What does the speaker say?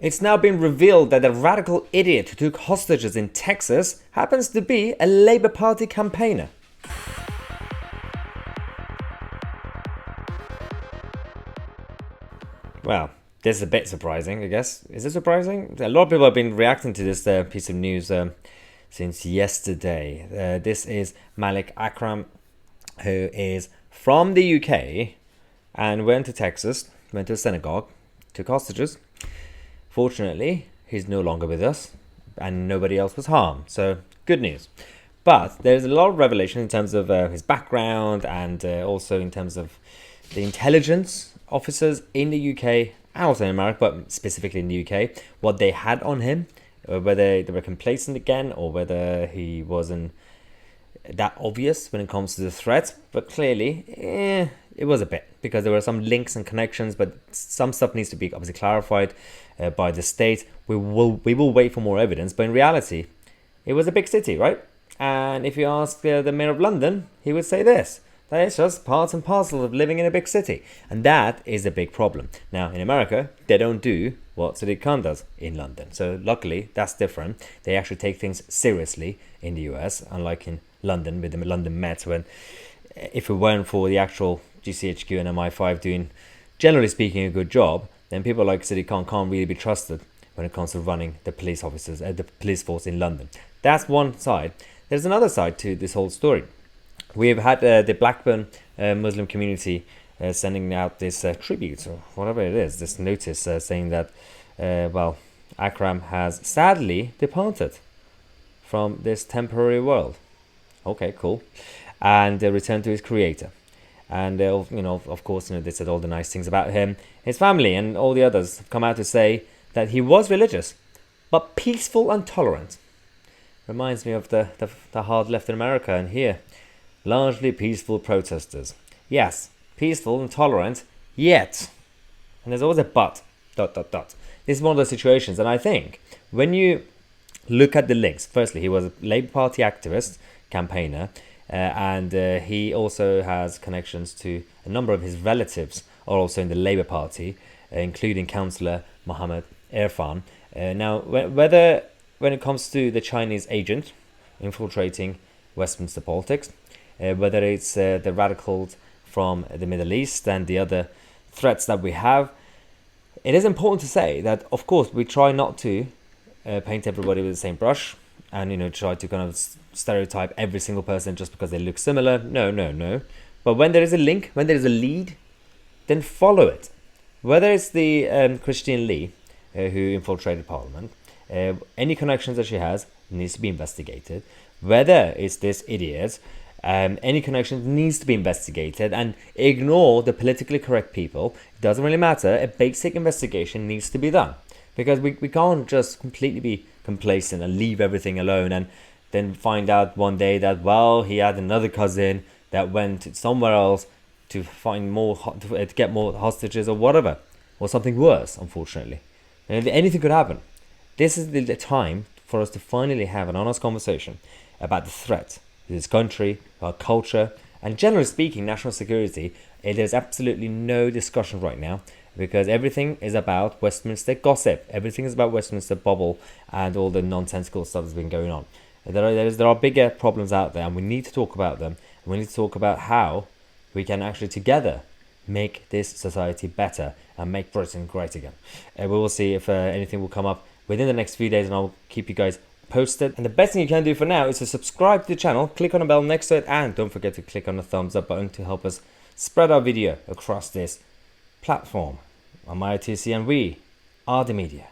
It's now been revealed that the radical idiot who took hostages in Texas happens to be a Labour Party campaigner. Well, this is a bit surprising, I guess. Is it surprising? A lot of people have been reacting to this piece of news since yesterday. This is Malik Akram, who is from the UK and went to Texas, went to a synagogue, took hostages. Fortunately, he's no longer with us and nobody else was harmed. So, good news. But there's a lot of revelation in terms of his background and also in terms of the intelligence officers in the UK and also in America, but specifically in the UK, what they had on him, whether they were complacent again or whether he wasn't that obvious when it comes to the threat. But clearly, it was a bit, because there were some links and connections, but some stuff needs to be obviously clarified by the state. We will wait for more evidence, but in reality, it was a big city, right? And if you ask the mayor of London, he would say this: that it's just part and parcel of living in a big city. And that is a big problem. Now, in America, they don't do what Sadiq Khan does in London. So luckily, that's different. They actually take things seriously in the US, unlike in London with the London Met, when if it weren't for the actual GCHQ and MI5 doing, generally speaking, a good job, then people like Sadiq Khan can't really be trusted when it comes to running the police officers, the police force in London. That's one side. There's another side to this whole story. We've had the Blackburn Muslim community sending out this tribute, or whatever it is, this notice saying that, Akram has sadly departed from this temporary world. Okay, cool. And returned to his creator. And, of course, they said all the nice things about him, his family, and all the others have come out to say that he was religious, but peaceful and tolerant. Reminds me of the hard left in America, and here, largely peaceful protesters. Yes, peaceful and tolerant, yet. And there's always a but, ... This is one of those situations, and I think when you look at the links, firstly, he was a Labour Party activist, campaigner, and he also has connections to a number of his relatives are also in the Labour Party, including Councillor Mohammed Irfan. Now, whether when it comes to the Chinese agent infiltrating Westminster politics, whether it's the radicals from the Middle East and the other threats that we have, it is important to say that, of course, we try not to paint everybody with the same brush and, try to kind of stereotype every single person just because they look similar. No. But when there is a link, when there is a lead, then follow it. Whether it's the Christine Lee who infiltrated Parliament, any connections that she has needs to be investigated. Whether it's this idiot, any connections needs to be investigated, and ignore the politically correct people. It doesn't really matter. A basic investigation needs to be done, because we can't just completely be complacent and leave everything alone and then find out one day that, he had another cousin that went somewhere else to find to get more hostages or whatever, or something worse, unfortunately. And anything could happen. This is the time for us to finally have an honest conversation about the threat to this country, our culture, and generally speaking, national security. There's absolutely no discussion right now, because everything is about Westminster gossip. Everything is about Westminster bubble and all the nonsensical stuff that's been going on. There are bigger problems out there, and we need to talk about them. And we need to talk about how we can actually together make this society better and make Britain great again. We will see if anything will come up within the next few days, and I'll keep you guys posted. And the best thing you can do for now is to subscribe to the channel, click on the bell next to it, and don't forget to click on the thumbs up button to help us spread our video across this platform. I'm Tousi, and we are the media.